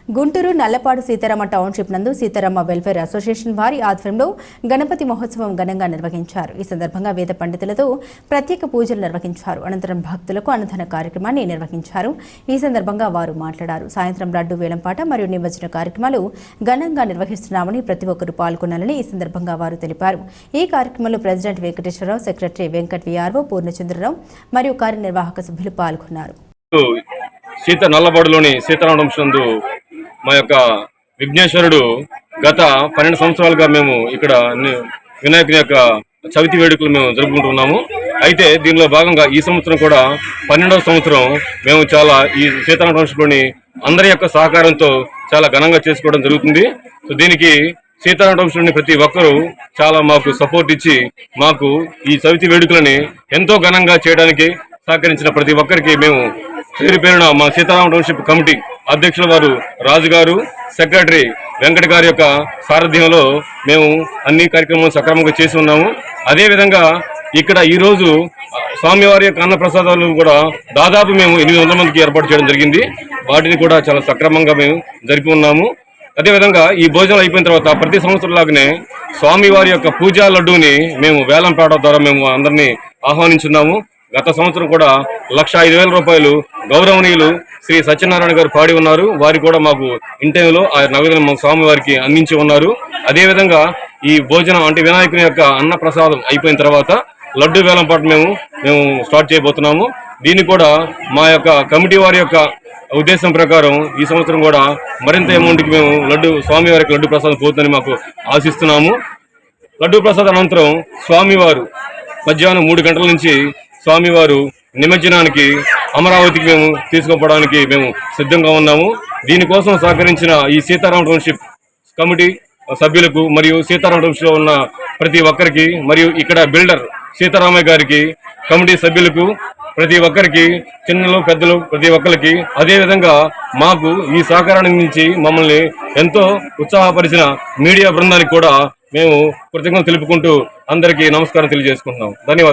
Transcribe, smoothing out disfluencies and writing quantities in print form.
Guntur Nallapadu Sitarama township నందు Sitarama welfare association వారి ఆధ్వర్యంలో గణపతి మహోత్సవం ఘనంగా నిర్వహించారు. ఈ సందర్భంగా వేద పండితులతో ప్రత్యేక పూజలు నిర్వహించారు. అనంతరం భక్తులకు అన్నదాన కార్యక్రమాన్ని నిర్వహించారు. ఈ సందర్భంగా వారు మాట్లాడారు. సాయంత్రం లడ్డు వేలంపాట మరియు నిమజ్జన కార్యక్రమాలు ఘనంగా నిర్వహిస్తున్నామని ప్రతి ఒక్కరూ పాల్గొనాలని ఈ సందర్భంగా వారు తెలిపారు. ఈ కార్యక్రమంలో president Venkateswararao, secretary Venkat VRO, Purnachandrarao మరియు కార్యనిర్వాహక సభ్యులు పాల్గొన్నారు. నల్లపాడులోని సీతారామ టౌన్షిప్ మా యొక్క విఘ్నేశ్వరుడు గత 12 సంవత్సరాలుగా మేము ఇక్కడ వినాయకుని యొక్క చవితి వేడుకలు మేము జరుపుకుంటున్నాము. అయితే దీనిలో భాగంగా ఈ సంవత్సరం కూడా 12వ సంవత్సరం మేము చాలా ఈ సీతారామ టౌన్షిప్లోని అందరి యొక్క సహకారంతో చాలా ఘనంగా చేసుకోవడం జరుగుతుంది. సో దీనికి సీతారామ టౌన్షిప్లోని ప్రతి ఒక్కరూ చాలా మాకు సపోర్ట్ ఇచ్చి మాకు ఈ చవితి వేడుకలని ఎంతో ఘనంగా చేయడానికి సహకరించిన ప్రతి ఒక్కరికి మేము పేరు పేరున మా సీతారామ టౌన్షిప్ కమిటీ అధ్యక్షుల వారు రాజు గారు, సెక్రటరీ వెంకట గారి యొక్క సారథ్యంలో మేము అన్ని కార్యక్రమాలు సక్రమంగా చేసి ఉన్నాము. అదేవిధంగా ఇక్కడ ఈరోజు స్వామివారి యొక్క అన్నప్రసాదాలు కూడా దాదాపు మేము 800 మందికి ఏర్పాటు చేయడం జరిగింది. వాటిని కూడా చాలా సక్రమంగా మేము జరిపి ఉన్నాము. అదేవిధంగా ఈ భోజనం అయిపోయిన తర్వాత ప్రతి సంవత్సరం లాగానే స్వామివారి యొక్క పూజా లడ్డూని మేము వేలం పాట ద్వారా మేము అందరినీ ఆహ్వానించున్నాము. గత సంవత్సరం కూడా 1,05,000 రూపాయలు గౌరవనీయులు శ్రీ సత్యనారాయణ గారు పాడి ఉన్నారు. వారు కూడా మాకు ఇంటైంలో ఆ నగదును మా స్వామివారికి అందించి ఉన్నారు. అదేవిధంగా ఈ భోజనం అంటే వినాయకుని యొక్క అన్న ప్రసాదం అయిపోయిన తర్వాత లడ్డు వేలంపాట మేము స్టార్ట్ చేయబోతున్నాము. దీన్ని కూడా మా యొక్క కమిటీ వారి యొక్క ఉద్దేశం ప్రకారం ఈ సంవత్సరం కూడా మరింత అమౌంట్కి మేము స్వామివారికి లడ్డు ప్రసాదం పోతుందని మాకు ఆశిస్తున్నాము. లడ్డు ప్రసాదం అనంతరం స్వామివారు మధ్యాహ్నం 3 గంటల నుంచి స్వామివారు నిమజ్జనానికి అమరావతికి మేము తీసుకుపోవడానికి మేము సిద్ధంగా ఉన్నాము. దీనికోసం సహకరించిన ఈ సీతారామ టౌన్షిప్ కమిటీ సభ్యులకు మరియు సీతారామ టౌన్షిప్లో ఉన్న ప్రతి ఒక్కరికి మరియు ఇక్కడ బిల్డర్ సీతారామయ్య గారికి, కమిటీ సభ్యులకు ప్రతి ఒక్కరికి, చిన్నలు పెద్దలు ప్రతి ఒక్కరికి, అదేవిధంగా మాకు ఈ సహకారాన్ని నుంచి మమ్మల్ని ఎంతో ఉత్సాహపరిచిన మీడియా బృందానికి కూడా మేము కృతజ్ఞతలు తెలుపుకుంటూ అందరికీ నమస్కారం తెలియజేసుకుంటున్నాం. ధన్యవాదాలు.